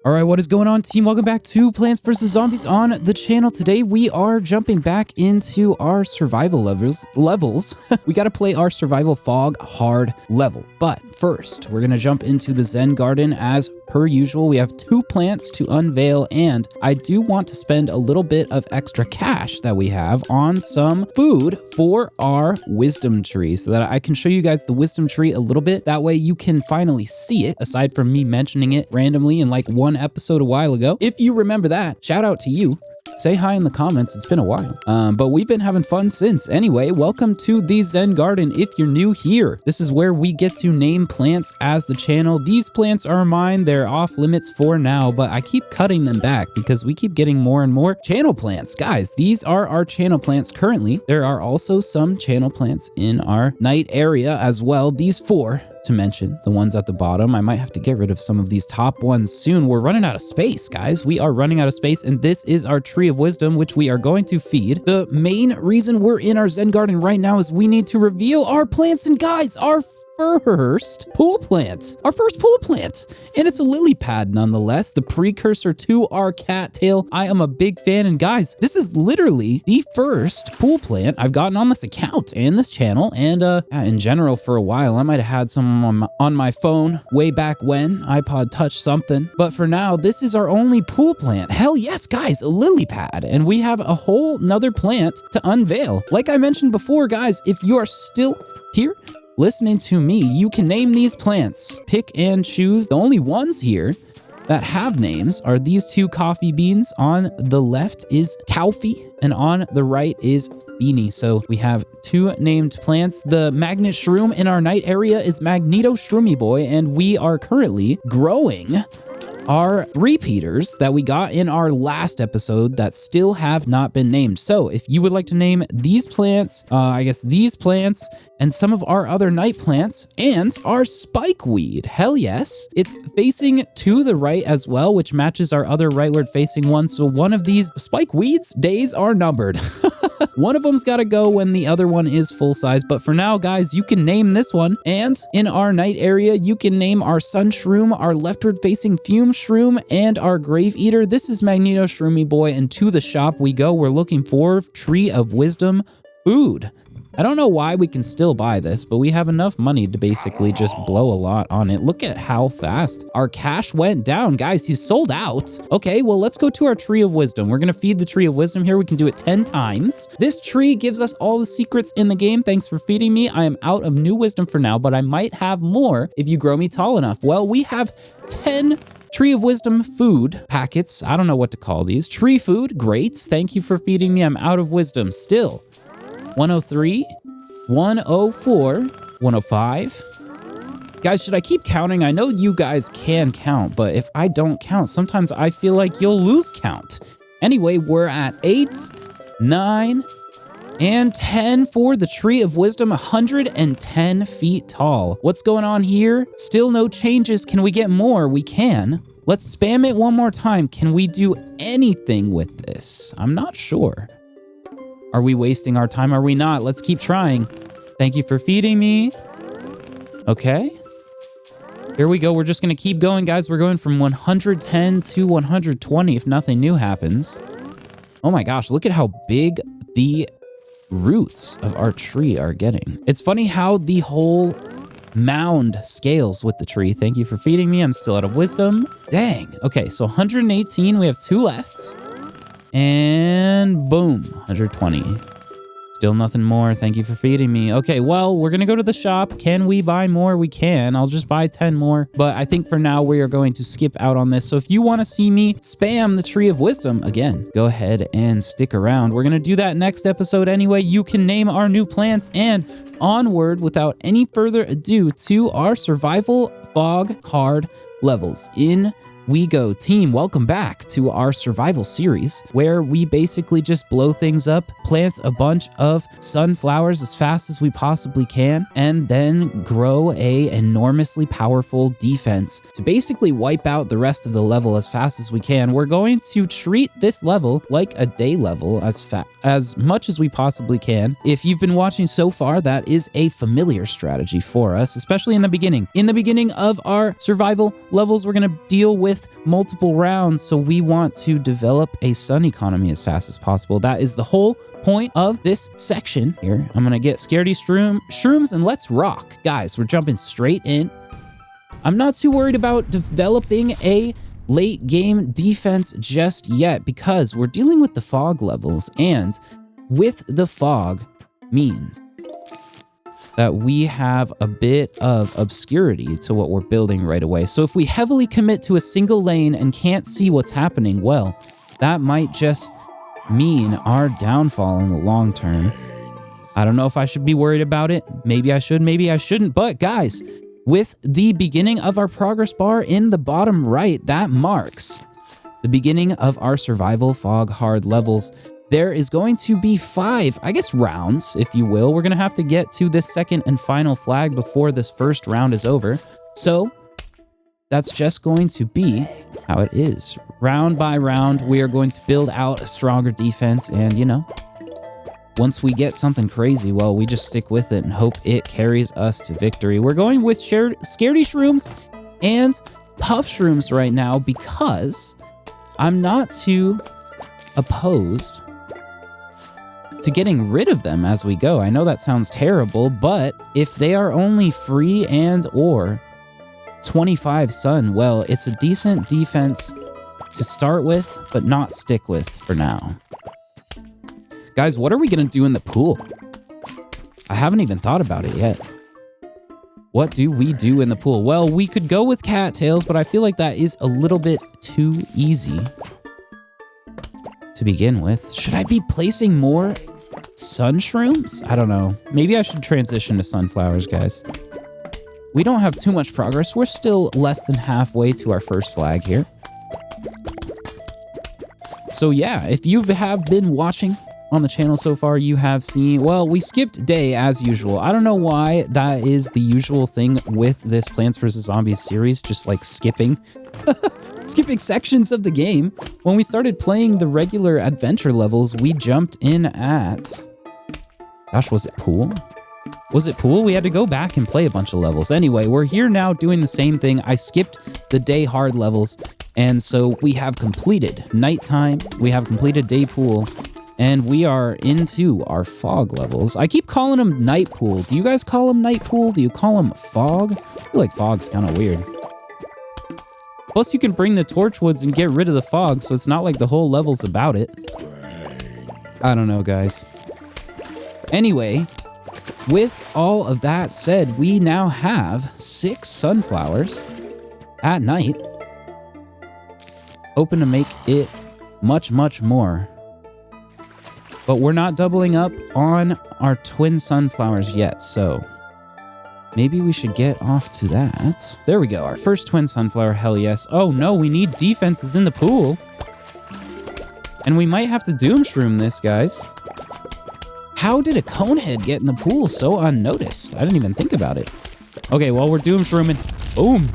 All right, what is going on, team? Welcome back to Plants vs. Zombies on the channel. Today, we are jumping back into our survival levels. We got to play our survival fog hard level. But first, we're going to jump into the Zen Garden as per usual. We have 2 plants to unveil, and I do want to spend a little bit of extra cash that we have on some food for our wisdom tree so that I can show you guys the wisdom tree a little bit. That way you can finally see it, aside from me mentioning it randomly in like one episode a while ago. If you remember that, shout out to you. Say hi in the comments, it's been a while. But we've been having fun since. Anyway, welcome to the Zen Garden if you're new here. This is where we get to name plants as the channel. These plants are mine, they're off limits for now, but I keep cutting them back because we keep getting more and more channel plants. Guys, these are our channel plants currently. There are also some channel plants in our night area as well. These 4 to mention, the ones at the bottom. I might have to get rid of some of these top ones soon. We're running out of space, guys. We are running out of space, and this is our tree of wisdom, which we are going to feed. The main reason we're in our Zen Garden right now is we need to reveal our plants, and guys, our first pool plant. Our first pool plant. And it's a lily pad nonetheless, the precursor to our cattail. I am a big fan, and guys, this is literally the first pool plant I've gotten on this account and this channel, and in general for a while. I might have had some on my phone way back when, iPod Touch something, but for now, this is our only pool plant. Hell yes, guys, a lily pad, and we have a whole nother plant to unveil. Like I mentioned before, guys, if you are still here listening to me, you can name these plants. Pick and choose. The only ones here that have names are these 2 coffee beans. On the left is Calfee, and on the right is Beanie. So we have 2 named plants. The magnet shroom in our night area is Magneto Shroomy Boy, and we are currently growing our repeaters that we got in our last episode that still have not been named. So if you would like to name these plants, these plants, and some of our other night plants, and our spikeweed, hell yes. It's facing to the right as well, which matches our other rightward facing one. So one of these spikeweeds days are numbered. One of them's got to go when the other one is full size. But for now, guys, you can name this one. And in our night area, you can name our sun shroom, our leftward facing fume shroom, and our grave eater. This is Magneto Shroomy Boy. And to the shop we go. We're looking for Tree of Wisdom food. I don't know why we can still buy this, but we have enough money to basically just blow a lot on it. Look at how fast our cash went down. Guys, he's sold out. Okay, well, let's go to our Tree of Wisdom. We're gonna feed the Tree of Wisdom here. We can do it 10 times. This tree gives us all the secrets in the game. Thanks for feeding me. I am out of new wisdom for now, but I might have more if you grow me tall enough. Well, we have 10 Tree of Wisdom food packets. I don't know what to call these. Tree food, great. Thank you for feeding me. I'm out of wisdom still. 103, 104, 105. Guys, should I keep counting? I know you guys can count, but if I don't count, sometimes I feel like you'll lose count. Anyway, we're at 8, 9, and 10 for the Tree of Wisdom, 110 feet tall. What's going on here? Still no changes. Can we get more? We can. Let's spam it one more time. Can we do anything with this? I'm not sure. Are we wasting our time? Are we not? Let's keep trying. Thank you for feeding me. Okay. Here we go. We're just going to keep going, guys. We're going from 110 to 120 if nothing new happens. Oh my gosh, look at how big the roots of our tree are getting. It's funny how the whole mound scales with the tree. Thank you for feeding me. I'm still out of wisdom. Dang. Okay, so 118. We have 2 left. And boom, 120. Still nothing more. Thank you for feeding me. Okay, well, we're gonna go to the shop. Can we buy more? We can. I'll just buy 10 more. But I think for now, we are going to skip out on this. So if you want to see me spam the Tree of Wisdom again, go ahead and stick around. We're gonna do that next episode anyway. You can name our new plants, and onward without any further ado to our survival fog hard levels. In we go. Team, welcome back to our survival series where we basically just blow things up, plant a bunch of sunflowers as fast as we possibly can, and then grow a enormously powerful defense to basically wipe out the rest of the level as fast as we can. We're going to treat this level like a day level as much as we possibly can. If you've been watching so far, that is a familiar strategy for us, especially in the beginning. In the beginning of our survival levels, we're going to deal with with multiple rounds, so we want to develop a sun economy as fast as possible. That is the whole point of this section here. I'm gonna get scaredy shrooms and let's rock. Guys, we're jumping straight in. I'm not too worried about developing a late game defense just yet because we're dealing with the fog levels, and with the fog means that we have a bit of obscurity to what we're building right away. So if we heavily commit to a single lane and can't see what's happening, well, that might just mean our downfall in the long term. I don't know if I should be worried about it. Maybe I should, maybe I shouldn't. But guys, with the beginning of our progress bar in the bottom right, that marks the beginning of our survival fog hard levels. There is going to be 5, I guess, rounds, if you will. We're going to have to get to this second and final flag before this first round is over. So that's just going to be how it is. Round by round, we are going to build out a stronger defense. And, you know, once we get something crazy, well, we just stick with it and hope it carries us to victory. We're going with scaredy shrooms and puff shrooms right now because I'm not too opposed to getting rid of them as we go. I know that sounds terrible, but if they are only free and or 25 sun, well, it's a decent defense to start with, but not stick with for now. Guys, what are we gonna do in the pool? I haven't even thought about it yet. What do we do in the pool? Well, we could go with cattails, but I feel like that is a little bit too easy to begin with. Should I be placing more sun shrooms? I don't know. Maybe I should transition to sunflowers, guys. We don't have too much progress. We're still less than halfway to our first flag here. So yeah, if you have been watching on the channel so far, you have seen, well, we skipped day as usual. I don't know why that is the usual thing with this Plants vs. Zombies series, just like skipping sections of the game. When we started playing the regular adventure levels, we jumped in at, gosh, was it pool? Was it pool? We had to go back and play a bunch of levels. Anyway, we're here now doing the same thing. I skipped the day hard levels, and so we have completed nighttime, we have completed day pool, and we are into our fog levels. I keep calling them night pool. Do you guys call them night pool? Do you call them fog? I feel like fog's kind of weird. Plus, you can bring the torchwoods and get rid of the fog, so it's not like the whole level's about it. I don't know, guys. Anyway, with all of that said, we now have 6 sunflowers at night. Hoping to make it much, much more. But we're not doubling up on our twin sunflowers yet, so maybe we should get off to that. There we go, our first twin sunflower, hell yes. Oh no, we need defenses in the pool. And we might have to doom shroom this, guys. How did a conehead get in the pool so unnoticed? I didn't even think about it. Okay, well, we're doom shrooming. Boom.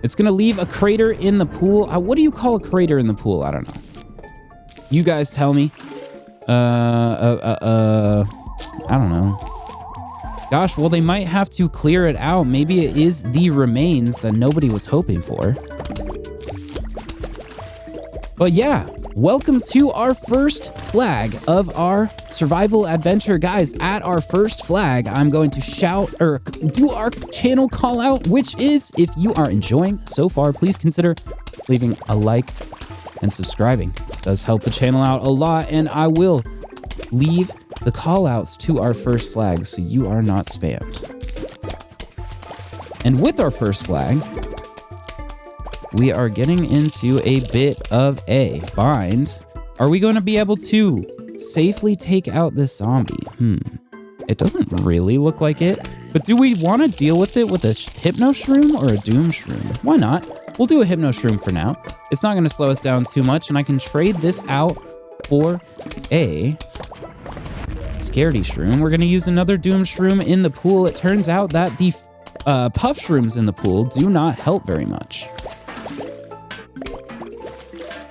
It's gonna leave a crater in the pool. What do you call a crater in the pool? I don't know. You guys tell me. I don't know. Gosh, well, they might have to clear it out. Maybe it is the remains that nobody was hoping for. But yeah, welcome to our first flag of our survival adventure. Guys, at our first flag, I'm going to shout or do our channel call out, which is, if you are enjoying so far, please consider leaving a like and subscribing. It does help the channel out a lot, and I will leave the call outs to our first flag so you are not spammed. And with our first flag, we are getting into a bit of a bind. Are we going to be able to safely take out this zombie? It doesn't really look like it, but do we want to deal with it with a hypno shroom or a doom shroom? Why not? We'll do a hypno shroom for now. It's not going to slow us down too much, and I can trade this out for a scaredy shroom. We're going to use another doom shroom in the pool. It turns out that the puff shrooms in the pool do not help very much.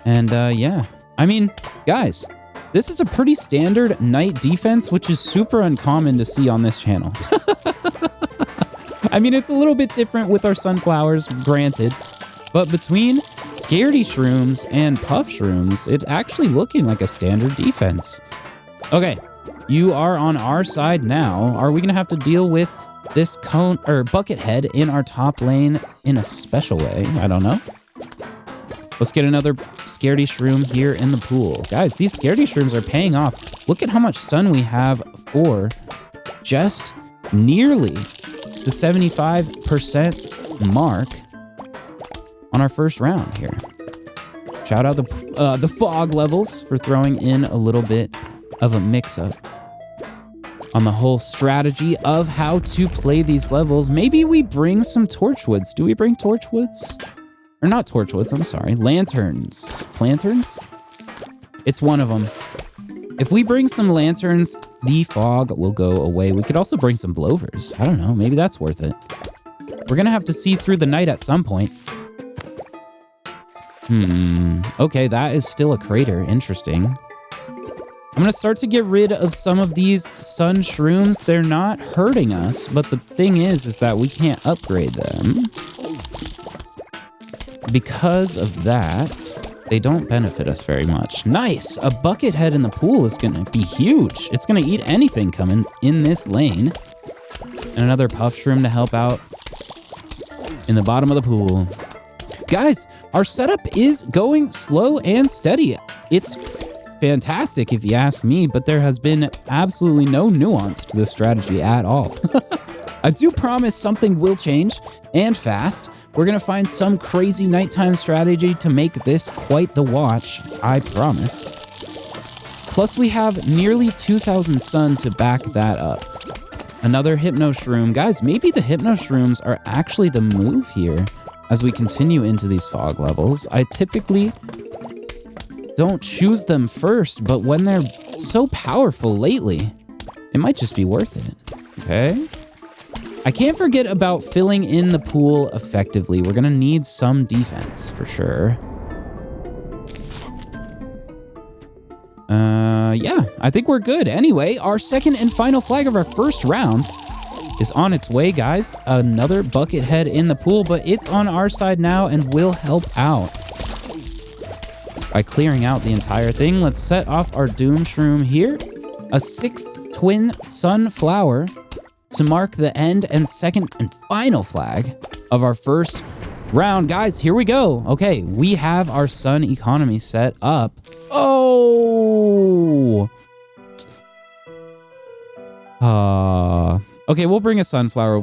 And yeah, I mean, guys, this is a pretty standard night defense, which is super uncommon to see on this channel. I mean, it's a little bit different with our sunflowers, granted, But between Scaredy Shrooms and Puff Shrooms, it's actually looking like a standard defense. Okay, you are on our side now. Are we gonna have to deal with this cone or bucket head in our top lane in a special way? I don't know. Let's get another Scaredy Shroom here in the pool. Guys, these Scaredy Shrooms are paying off. Look at how much sun we have for just nearly the 75% mark on our first round here. Shout out the fog levels for throwing in a little bit of a mix-up on the whole strategy of how to play these levels. Maybe we bring some Torchwoods. Do we bring Torchwoods? Or not Torchwoods, I'm sorry. Lanterns. Planterns? It's one of them. If we bring some lanterns, the fog will go away. We could also bring some blowers. I don't know, maybe that's worth it. We're gonna have to see through the night at some point. Okay, that is still a crater. Interesting. I'm gonna start to get rid of some of these sun shrooms. They're not hurting us, but the thing is that we can't upgrade them. Because of that, they don't benefit us very much. Nice! A bucket head in the pool is gonna be huge. It's gonna eat anything coming in this lane. And another puff shroom to help out in the bottom of the pool. Guys, our setup is going slow and steady. It's fantastic if you ask me, but there has been absolutely no nuance to this strategy at all. I do promise something will change, and fast. We're gonna find some crazy nighttime strategy to make this quite the watch, I promise. Plus we have nearly 2,000 sun to back that up. Another Hypno Shroom. Guys, maybe the Hypno Shrooms are actually the move here as we continue into these fog levels. I typically don't choose them first, but when they're so powerful lately, it might just be worth it. Okay. I can't forget about filling in the pool effectively. We're gonna need some defense for sure. Yeah, I think we're good. Anyway, our second and final flag of our first round is on its way, guys. Another bucket head in the pool, but it's on our side now and will help out by clearing out the entire thing. Let's set off our Doom Shroom here. A 6th twin sunflower to mark the end and second and final flag of our first round. Guys, here we go. Okay, we have our sun economy set up. Oh! Okay, we'll bring a sunflower,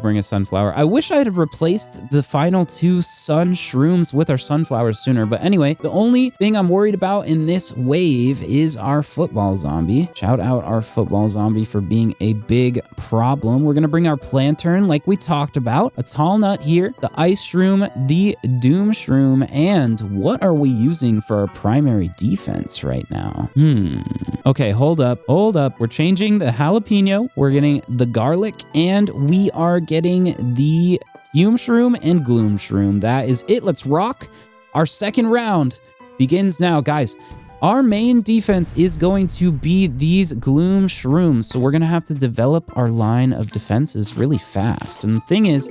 I wish I had replaced the final 2 sun shrooms with our sunflowers sooner, but anyway, the only thing I'm worried about in this wave is our football zombie. Shout out our football zombie for being a big problem. We're gonna bring our plantern like we talked about, a tall nut here, the ice shroom, the doom shroom, and what are we using for our primary defense right now? Okay, hold up. We're changing the jalapeno, we're getting the garlic, and we are getting the fume shroom and gloom shroom. That is it. Let's rock. Our second round begins now, guys. Our main defense is going to be these gloom shrooms, so we're gonna have to develop our line of defenses really fast. And the thing is,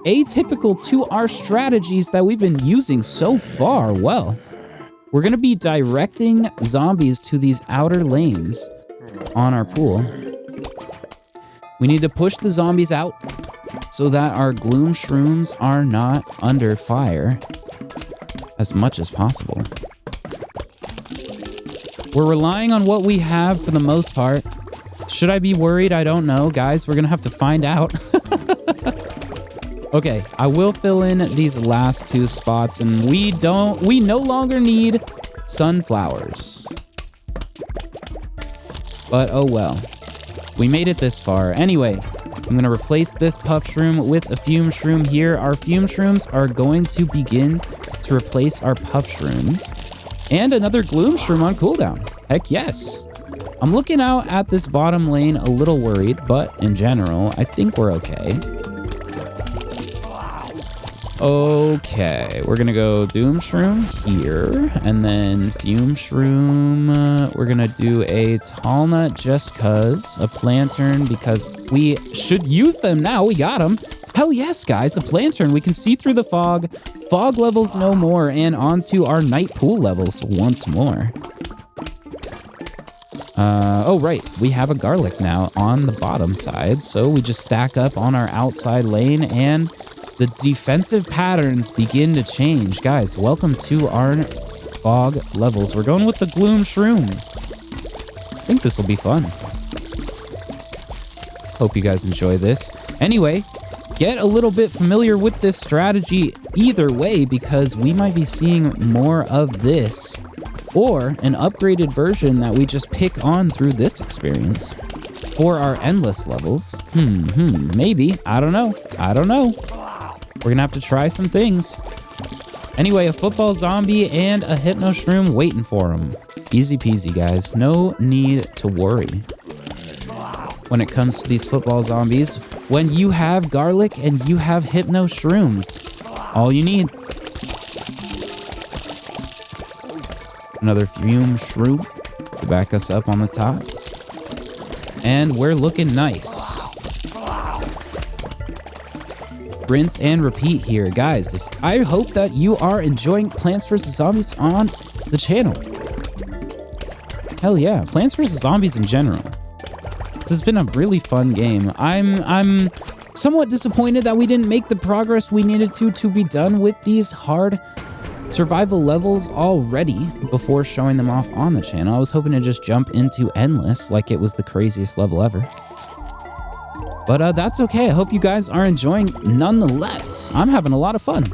atypical to our strategies that we've been using so far, well, we're gonna be directing zombies to these outer lanes on our pool. We need to push the zombies out so that our gloom shrooms are not under fire as much as possible. We're relying on what we have for the most part. Should I be worried? I don't know. Guys, we're gonna have to find out. Okay, I will fill in these last 2 spots, and we no longer need sunflowers. But oh well. We made it this far. Anyway, I'm gonna replace this puff shroom with a fume shroom here. Our fume shrooms are going to begin to replace our puff shrooms. And another gloom shroom on cooldown. Heck yes. I'm looking out at this bottom lane a little worried, but in general, I think we're okay. Okay, we're gonna go Doom Shroom here, and then Fume Shroom. We're gonna do a Tall Nut just cause, a Plantern because we should use them now, we got them. Hell yes, guys, a lantern. We can see through the fog. Fog levels no more, and onto our night pool levels once more. Oh, right. We have a garlic now on the bottom side, so we just stack up on our outside lane, and the defensive patterns begin to change. Guys, welcome to our fog levels. We're going with the gloom shroom. I think this will be fun. Hope you guys enjoy this. Anyway, get a little bit familiar with this strategy either way, because we might be seeing more of this or an upgraded version that we just pick on through this experience for our endless levels. Maybe. I don't know. We're gonna have to try some things. Anyway, a football zombie and a hypno shroom waiting for him. Easy peasy, guys. No need to worry when it comes to these football zombies. When you have garlic and you have hypno shrooms, all you need. Another fume shroom to back us up on the top. And we're looking nice. Rinse and repeat here. Guys, I hope that you are enjoying Plants vs. Zombies on the channel. Hell yeah, Plants vs. Zombies in general. This has been a really fun game. I'm somewhat disappointed that we didn't make the progress we needed to be done with these hard survival levels already before showing them off on the channel. I was hoping to just jump into endless like it was the craziest level ever. But that's okay. I hope you guys are enjoying nonetheless. I'm having a lot of fun.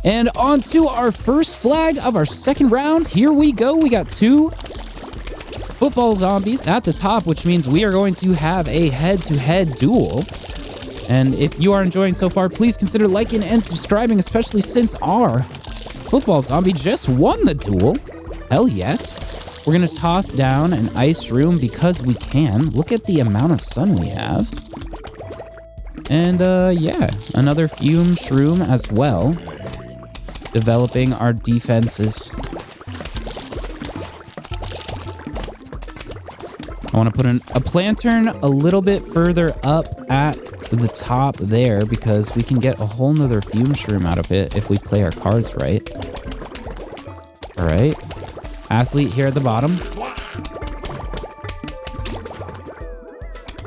And on to our first flag of our second round. Here we go. We got 2 football zombies at the top, which means we are going to have a head-to-head duel. And if you are enjoying so far, please consider liking and subscribing, especially since our football zombie just won the duel. Hell yes. We're gonna toss down an ice room because we can. Look at the amount of sun we have. And yeah, another fume shroom as well. Developing our defenses. I want to put a plantern a little bit further up at the top there because we can get a whole nother fume shroom out of it if we play our cards right. All right. Athlete here at the bottom.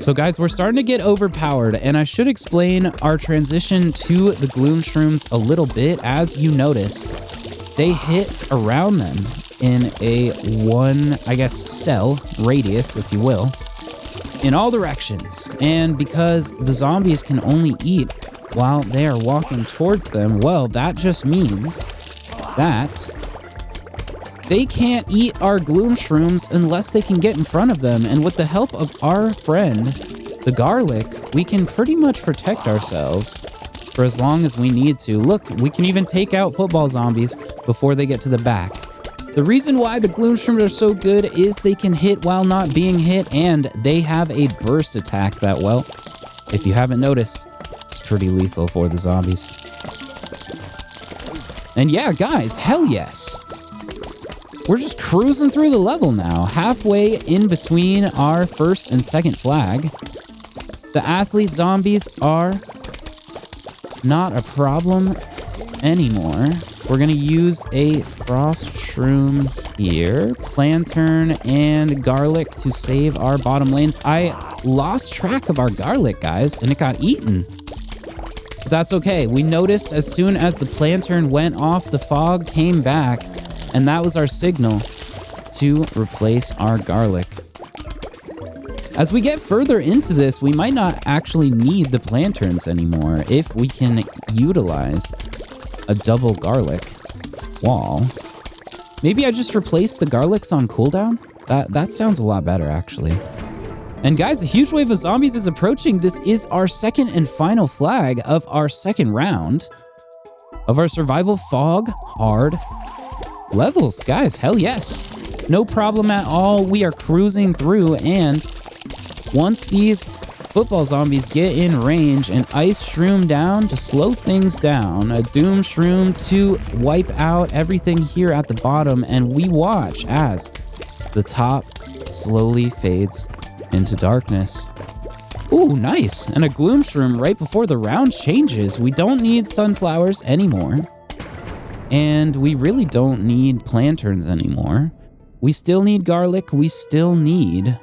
So guys, we're starting to get overpowered, and I should explain our transition to the gloom shrooms a little bit. As you notice, they hit around them in a one, I guess, cell radius, if you will, in all directions. And because the zombies can only eat while they are walking towards them, well, that just means that they can't eat our gloom shrooms unless they can get in front of them. And with the help of our friend, the garlic, we can pretty much protect ourselves for as long as we need to. Look, we can even take out football zombies before they get to the back. The reason why the gloom shrooms are so good is they can hit while not being hit, and they have a burst attack that, well, if you haven't noticed, it's pretty lethal for the zombies. And yeah, guys, hell yes. We're just cruising through the level now, halfway in between our first and second flag. The athlete zombies are not a problem anymore. We're gonna use a frost shroom here, plantern, and garlic to save our bottom lanes. I lost track of our garlic, guys, and it got eaten. But that's okay. We noticed as soon as the plantern went off, the fog came back, and that was our signal to replace our garlic. As we get further into this, we might not actually need the planterns anymore if we can utilize a double garlic wall. Maybe I just replace the garlics on cooldown? That sounds a lot better, actually. And guys, a huge wave of zombies is approaching. This is our second and final flag of our second round of our survival fog hard levels. Guys, hell yes. No problem at all. We are cruising through, and once these football zombies get in range, an ice shroom down to slow things down, a doom shroom to wipe out everything here at the bottom, and we watch as the top slowly fades into darkness. Ooh, nice. And a gloom shroom right before the round changes. We don't need sunflowers anymore. And we really don't need plantains anymore. We still need garlic. We still need...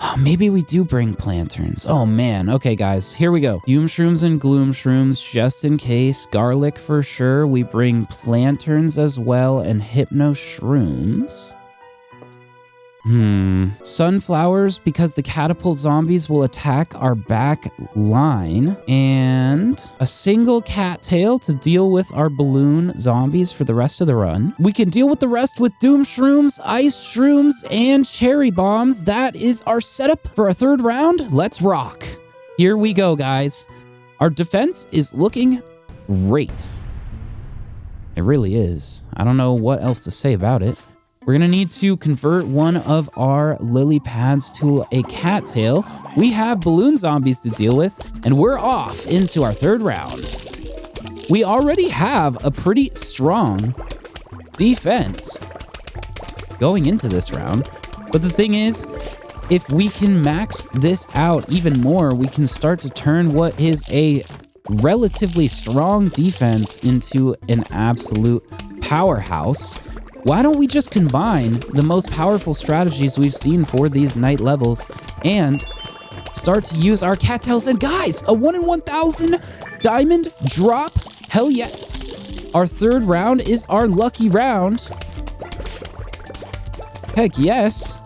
Oh, maybe we do bring plantains. Oh man. Okay, guys, here we go. Fume shrooms and gloom shrooms just in case. Garlic for sure. We bring plantains as well and hypno shrooms. Sunflowers because the catapult zombies will attack our back line. And a single cattail to deal with our balloon zombies for the rest of the run. We can deal with the rest with doom shrooms, ice shrooms, and cherry bombs. That is our setup for our third round. Let's rock. Here we go, guys. Our defense is looking great. It really is. I don't know what else to say about it. We're gonna need to convert one of our lily pads to a cattail. We have balloon zombies to deal with, and we're off into our third round. We already have a pretty strong defense going into this round, but the thing is, if we can max this out even more, we can start to turn what is a relatively strong defense into an absolute powerhouse. Why don't we just combine the most powerful strategies we've seen for these night levels and start to use our cattails? And guys, a 1 in 1,000 diamond drop. Hell yes. Our third round is our lucky round. Heck yes.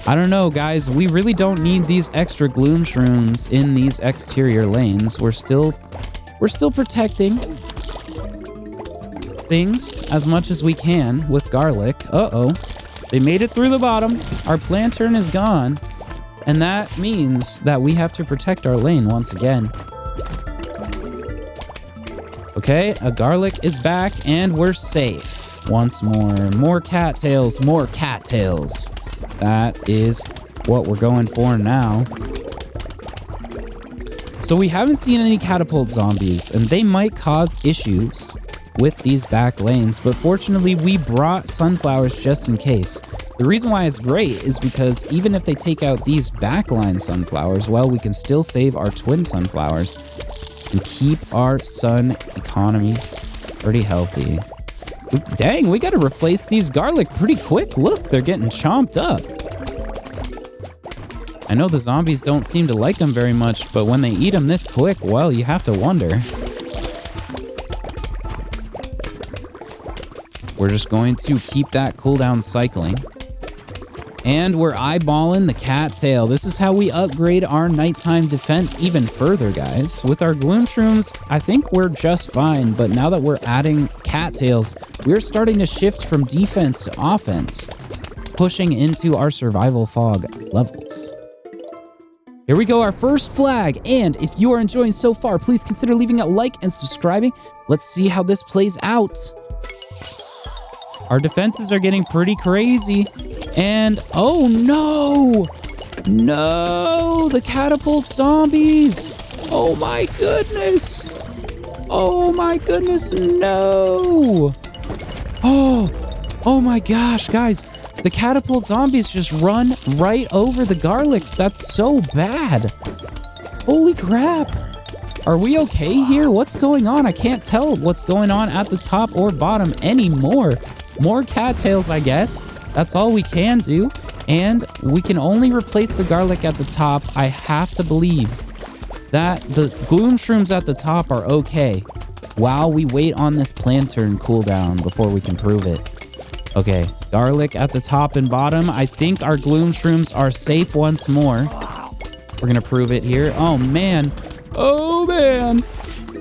I don't know, guys. We really don't need these extra gloom shrooms in these exterior lanes. We're still protecting things as much as we can with garlic. Uh-oh. They made it through the bottom. Our lantern is gone. And that means that we have to protect our lane once again. Okay, a garlic is back and we're safe. Once more. More cattails, more cattails. That is what we're going for now. So we haven't seen any catapult zombies, and they might cause issues with these back lanes, but fortunately we brought sunflowers just in case. The reason why it's great is because even if they take out these backline sunflowers, well, we can still save our twin sunflowers and keep our sun economy pretty healthy. Oop, dang, we gotta replace these garlic pretty quick. Look, they're getting chomped up. I know the zombies don't seem to like them very much, but when they eat them this quick, well, you have to wonder. We're just going to keep that cooldown cycling. And we're eyeballing the cattail. This is how we upgrade our nighttime defense even further, guys. With our gloom shrooms, I think we're just fine, but now that we're adding cattails, we're starting to shift from defense to offense, pushing into our survival fog levels. Here we go, our first flag. And if you are enjoying so far, please consider leaving a like and subscribing. Let's see how this plays out. Our defenses are getting pretty crazy. And, oh no! No! The catapult zombies! Oh my goodness! Oh my goodness, no! Oh my gosh, guys. The catapult zombies just run right over the garlics. That's so bad. Holy crap. Are we okay here? What's going on? I can't tell what's going on at the top or bottom anymore. More cattails, I guess. That's all we can do. And we can only replace the garlic at the top. I have to believe that the gloom shrooms at the top are okay while we wait on this plantain cooldown before we can prove it. Okay, garlic at the top and bottom. I think our gloom shrooms are safe once more. We're gonna prove it here. Oh man. Oh man.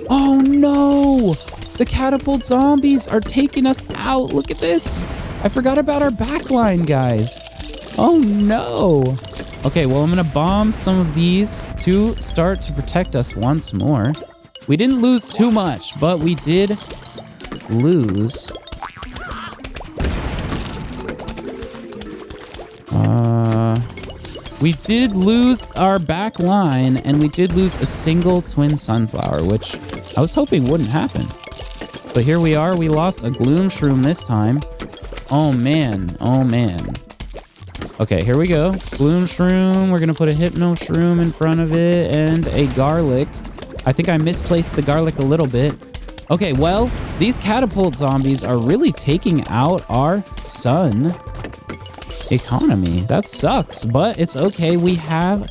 Oh no. The catapult zombies are taking us out. Look at this. I forgot about our backline, guys. Oh no. Okay, well, I'm gonna bomb some of these to start to protect us once more. We didn't lose too much, but we did lose. We did lose our back line, and we did lose a single twin sunflower, which I was hoping wouldn't happen. But here we are. We lost a gloom shroom this time. Oh man. Oh man. Okay, here we go. Gloom shroom. We're gonna put a hypno shroom in front of it and a garlic. I think I misplaced the garlic a little bit. Okay, well, these catapult zombies are really taking out our sun economy. That sucks, but it's okay. We have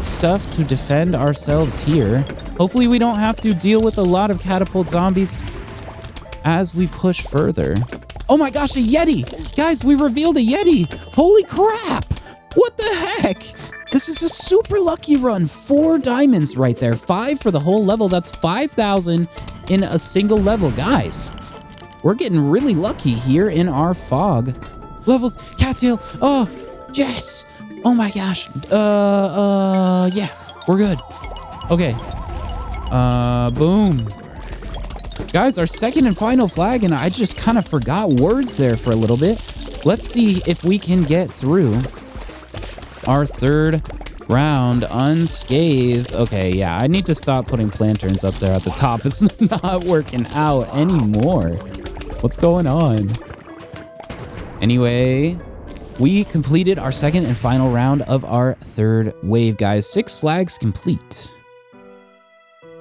stuff to defend ourselves here. Hopefully we don't have to deal with a lot of catapult zombies as we push further. Oh my gosh, a Yeti! Guys, we revealed a Yeti! Holy crap! What the heck? This is a super lucky run. 4 diamonds right there. 5 for the whole level. That's 5,000 in a single level. Guys, we're getting really lucky here in our fog levels. Cattail. Oh, yes. Oh my gosh. Yeah, we're good. Okay. Boom. Guys, our second and final flag, and I just kind of forgot words there for a little bit. Let's see if we can get through our third round unscathed. Okay, yeah, I need to stop putting planterns up there at the top. It's not working out anymore. What's going on? Anyway, we completed our second and final round of our third wave, guys. 6 flags complete.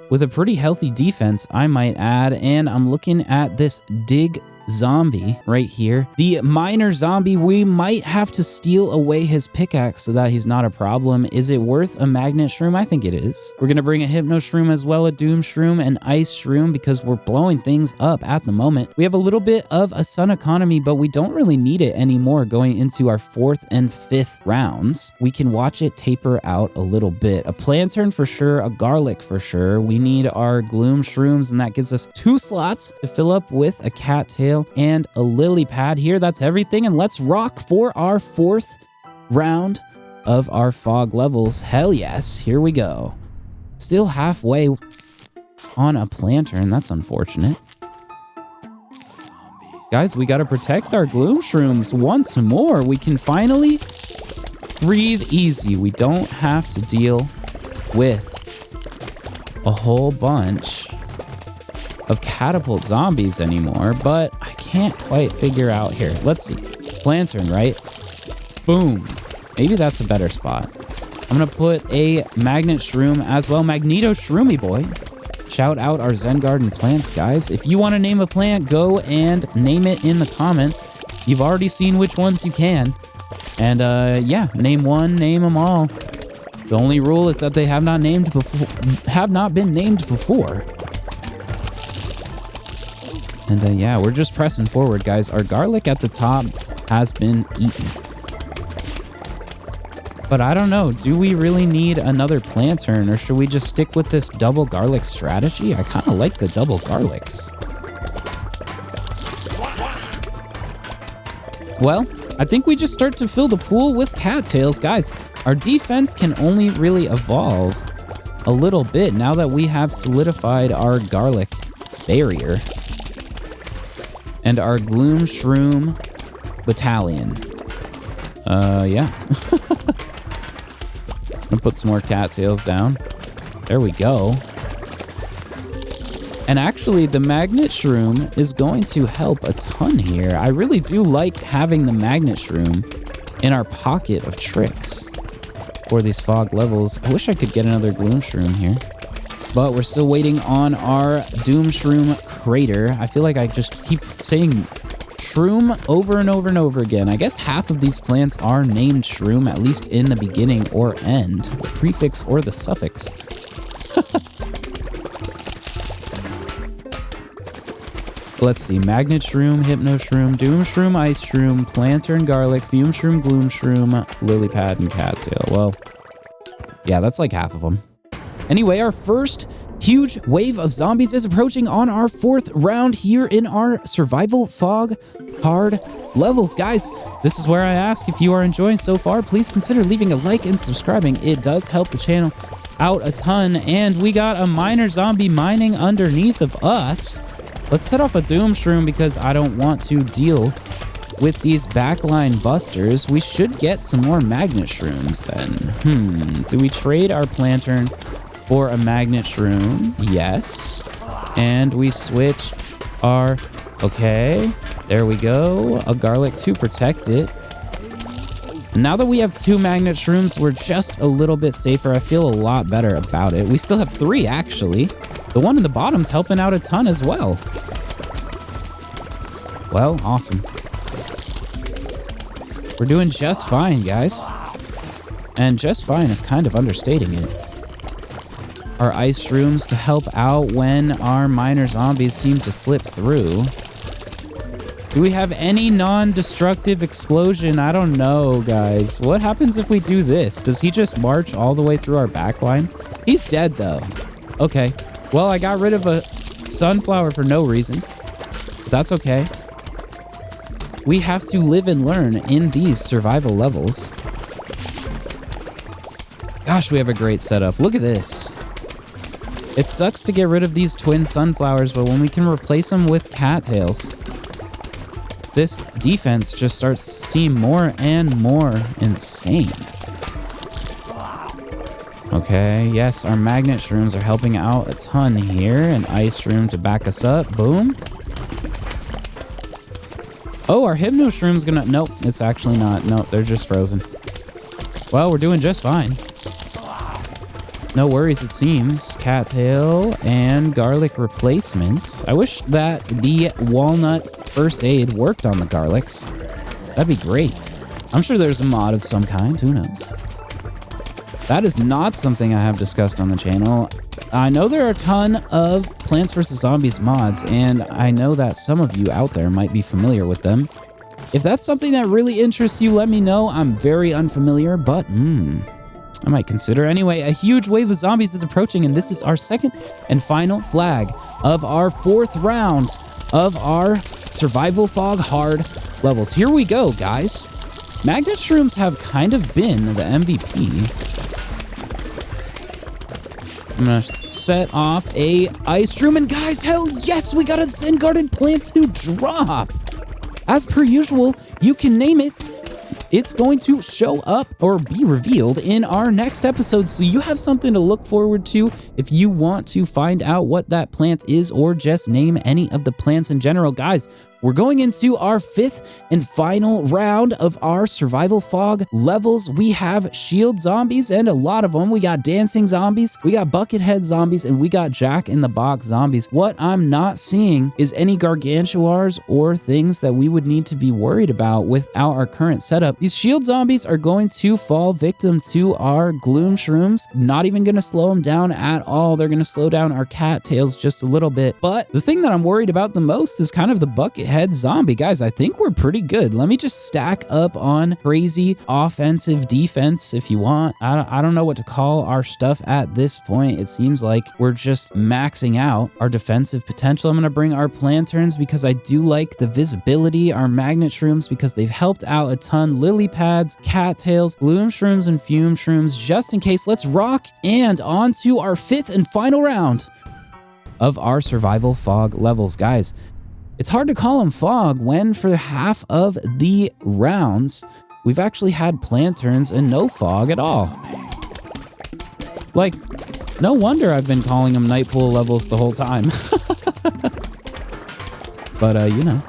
With a pretty healthy defense, I might add, and I'm looking at this dig zombie right here. The miner zombie, we might have to steal away his pickaxe so that he's not a problem. Is it worth a magnet shroom? I think it is. We're gonna bring a hypno shroom as well, a doom shroom, and ice shroom, because we're blowing things up at the moment. We have a little bit of a sun economy, but we don't really need it anymore going into our 4th and 5th rounds. We can watch it taper out a little bit. A planturn for sure, a garlic for sure. We need our gloom shrooms, and that gives us 2 slots to fill up with a cattail and a lily pad here. That's everything, and let's rock for our 4th round of our fog levels. Hell yes, here we go. Still halfway on a planturn. That's unfortunate. Guys, we gotta protect our gloom shrooms once more. We can finally breathe easy. We don't have to deal with a whole bunch of catapult zombies anymore, but I can't quite figure out here. Let's see. Planturn, right? Boom. Maybe that's a better spot. I'm gonna put a magnet shroom as well. Magneto Shroomy boy. Shout out our Zen Garden plants, guys. If you want to name a plant, go and name it in the comments. You've already seen which ones you can. And yeah, name one, name them all. The only rule is that they have not been named before. And yeah, we're just pressing forward, guys. Our garlic at the top has been eaten. But I don't know, do we really need another planturn, or should we just stick with this double garlic strategy? I kind of like the double garlics. Well, I think we just start to fill the pool with cattails. Guys, our defense can only really evolve a little bit now that we have solidified our garlic barrier and our gloom shroom battalion. Yeah. I'm gonna put some more cattails down. There we go. And actually, the magnet shroom is going to help a ton here. I really do like having the magnet shroom in our pocket of tricks for these fog levels. I wish I could get another gloom shroom here, but we're still waiting on our doom shroom crater. I feel like I just keep saying shroom over and over and over again. I guess half of these plants are named shroom, at least in the beginning or end, the prefix or the suffix. Let's see, magnet shroom, hypno shroom, doom shroom, ice shroom, planturn, garlic, fume shroom, gloom shroom, lily pad, and cattail. Well, yeah, that's like half of them. Anyway, our first huge wave of zombies is approaching on our 4th round here in our survival fog hard levels. Guys, this is where I ask, if you are enjoying so far, please consider leaving a like and subscribing. It does help the channel out a ton. And we got a miner zombie mining underneath of us. Let's set off a doom shroom because I don't want to deal with these backline busters. We should get some more magnet shrooms then. Do we trade our planturn for a magnet shroom? Yes. And we switch our... Okay, there we go. A garlic to protect it. And now that we have 2 magnet shrooms, we're just a little bit safer. I feel a lot better about it. We still have 3, actually. The one in the bottom's helping out a ton as well. Well, awesome. We're doing just fine, guys. And just fine is kind of understating it. Our ice shrooms to help out when our miner zombies seem to slip through. Do we have any non-destructive explosion? I don't know, guys. What happens if we do this? Does he just march all the way through our backline? He's dead, though. Okay. Well, I got rid of a sunflower for no reason. But that's okay. We have to live and learn in these survival levels. Gosh, we have a great setup. Look at this. It sucks to get rid of these twin sunflowers, but when we can replace them with cattails, this defense just starts to seem more and more insane. Okay, yes, our magnet shrooms are helping out a ton here. An ice shroom to back us up. Boom. Oh, our hypno shroom's gonna... Nope, it's actually not. Nope, they're just frozen. Well, we're doing just fine. No worries, it seems. Cattail and garlic replacements. I wish that the walnut first aid worked on the garlics. That'd be great. I'm sure there's a mod of some kind. Who knows? That is not something I have discussed on the channel. I know there are a ton of Plants vs. Zombies mods, and I know that some of you out there might be familiar with them. If that's something that really interests you, let me know. I'm very unfamiliar, but I might consider. Anyway, a huge wave of zombies is approaching, and this is our second and final flag of our 4th round of our Survival Fog Hard levels. Here we go, guys. Magnet shrooms have kind of been the MVP. I'm gonna set off a ice shroom, and guys, hell yes, we got a Zen Garden plant to drop. As per usual, you can name it. It's going to show up or be revealed in our next episode, so you have something to look forward to if you want to find out what that plant is or just name any of the plants in general. Guys, we're going into our 5th and final round of our Survival Fog levels. We have shield zombies, and a lot of them. We got dancing zombies, we got buckethead zombies, and we got jack-in-the-box zombies. What I'm not seeing is any gargantuars or things that we would need to be worried about without our current setup. These shield zombies are going to fall victim to our gloom shrooms. Not even going to slow them down at all. They're going to slow down our cattails just a little bit. But the thing that I'm worried about the most is kind of the buckethead zombie. Guys, I think we're pretty good. Let me just stack up on crazy offensive defense if you want. I don't know what to call our stuff at this point. It seems like we're just maxing out our defensive potential. I'm going to bring our planterns because I do like the visibility. Our magnet shrooms because they've helped out a ton. Lily pads, cattails, gloom shrooms, and fume shrooms just in case. Let's rock, and on to our 5th and final round of our Survival Fog levels. Guys, it's hard to call them fog when for half of the rounds, we've actually had planterns and no fog at all. Like, no wonder I've been calling them night pool levels the whole time. But, you know.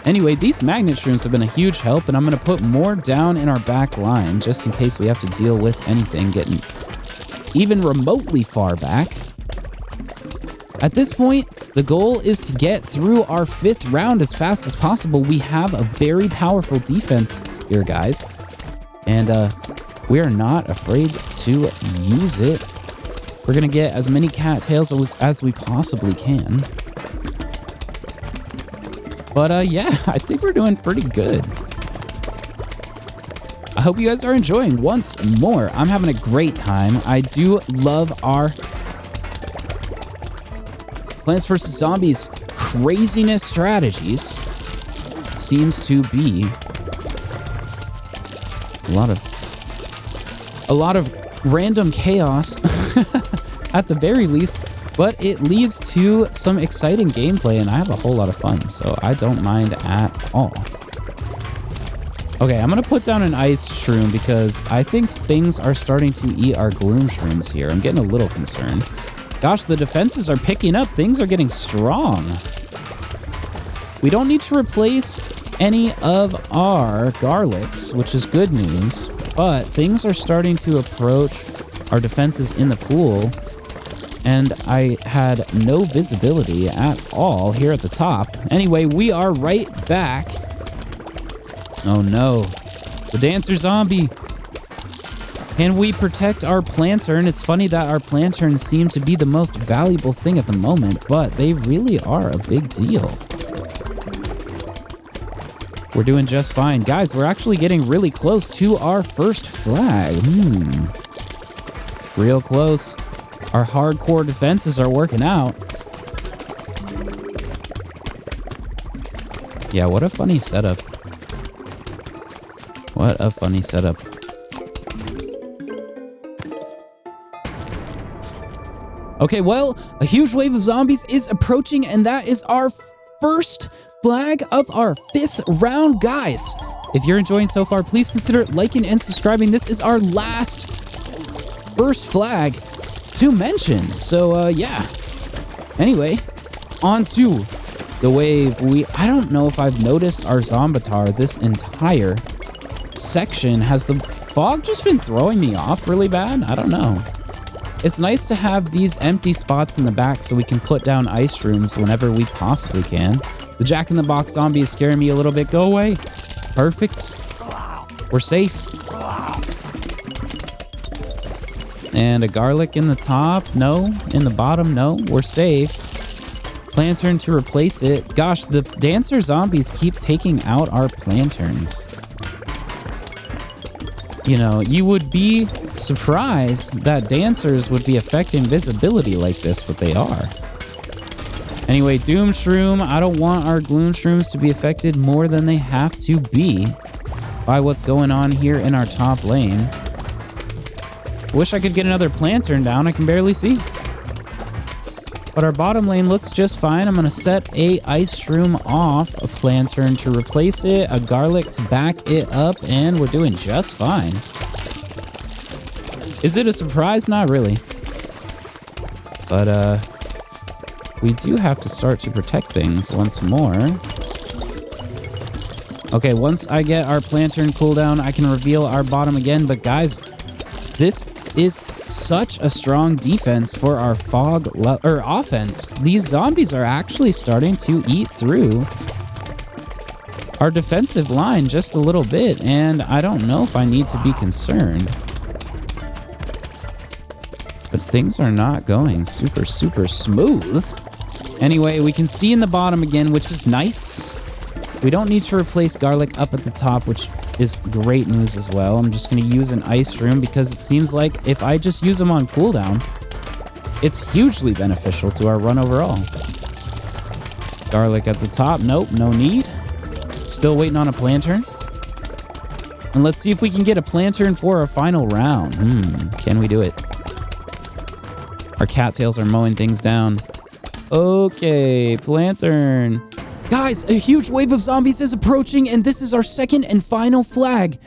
Anyway, these magnet shrooms have been a huge help, and I'm going to put more down in our back line just in case we have to deal with anything getting even remotely far back. At this point, the goal is to get through our 5th round as fast as possible. We have a very powerful defense here, guys, and we are not afraid to use it. We're going to get as many cattails as we possibly can. But yeah, I think we're doing pretty good. I hope you guys are enjoying once more. I'm having a great time. I do love our Plants vs. Zombies craziness strategies. Seems to be a lot of random chaos at the very least. But it leads to some exciting gameplay, and I have a whole lot of fun, so I don't mind at all. Okay, I'm gonna put down an ice shroom because I think things are starting to eat our gloom shrooms here. I'm getting a little concerned. Gosh, the defenses are picking up. Things are getting strong. We don't need to replace any of our garlics, which is good news, but things are starting to approach our defenses in the pool, and I had no visibility at all here at the top. Anyway, we are right back. Oh no, the dancer zombie. Can we protect our plantern? It's funny that our planterns seem to be the most valuable thing at the moment, but they really are a big deal. We're doing just fine. Guys, we're actually getting really close to our first flag. Real close. Our hardcore defenses are working out. Yeah, what a funny setup. What a funny setup. Okay, well, a huge wave of zombies is approaching, and that is our first flag of our 5th round. Guys, if you're enjoying so far, please consider liking and subscribing. This is our last first flag to mention. So, yeah. Anyway, on to the wave. I don't know if I've noticed our Zombatar this entire section. Has the fog just been throwing me off really bad? I don't know. It's nice to have these empty spots in the back so we can put down ice rooms whenever we possibly can. The Jack-in-the-Box zombie is scaring me a little bit. Go away. Perfect. We're safe. And a garlic in the top. No. In the bottom. No. We're safe. Plantern to replace it. Gosh, the dancer zombies keep taking out our planterns. You know, you would be surprised that dancers would be affecting visibility like this, but they are. Anyway, Doom Shroom, I don't want our Gloom Shrooms to be affected more than they have to be by what's going on here in our top lane. Wish I could get another plantern down, I can barely see. But our bottom lane looks just fine. I'm gonna set a Ice Shroom off, a plantern to replace it, a garlic to back it up, and we're doing just fine. Is it a surprise? Not really. But, we do have to start to protect things once more. Okay, once I get our plantern cooldown, I can reveal our bottom again. But guys, this is such a strong defense for our fog offense. These zombies are actually starting to eat through our defensive line just a little bit, and I don't know if I need to be concerned. But things are not going super smooth. Anyway, we can see in the bottom again, which is nice. We don't need to replace garlic up at the top, which is great news as well. I'm just going to use an ice room because it seems like if I just use them on cooldown, it's hugely beneficial to our run overall. Garlic at the top. Nope, no need. Still waiting on a plantern. And let's see if we can get a plantern for our final round. Can we do it? Our cattails are mowing things down. Okay, plantern. Guys, a huge wave of zombies is approaching, and this is our second and final flag.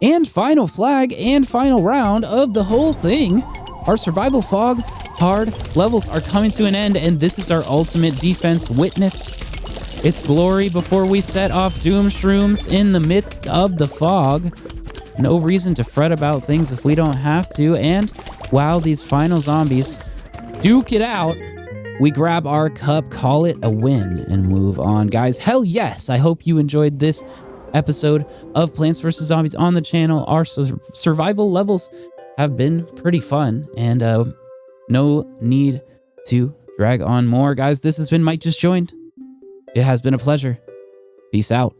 And final flag and final round of the whole thing. Our survival fog hard levels are coming to an end, and this is our ultimate defense. Witness its glory before we set off Doom Shrooms in the midst of the fog. No reason to fret about things if we don't have to. And while these final zombies duke it out, we grab our cup, call it a win, and move on. Guys, hell yes, I hope you enjoyed this episode of Plants vs. Zombies on the channel. Our survival levels have been pretty fun, and no need to drag on more. Guys, this has been Mike Just Joined. It has been a pleasure. Peace out.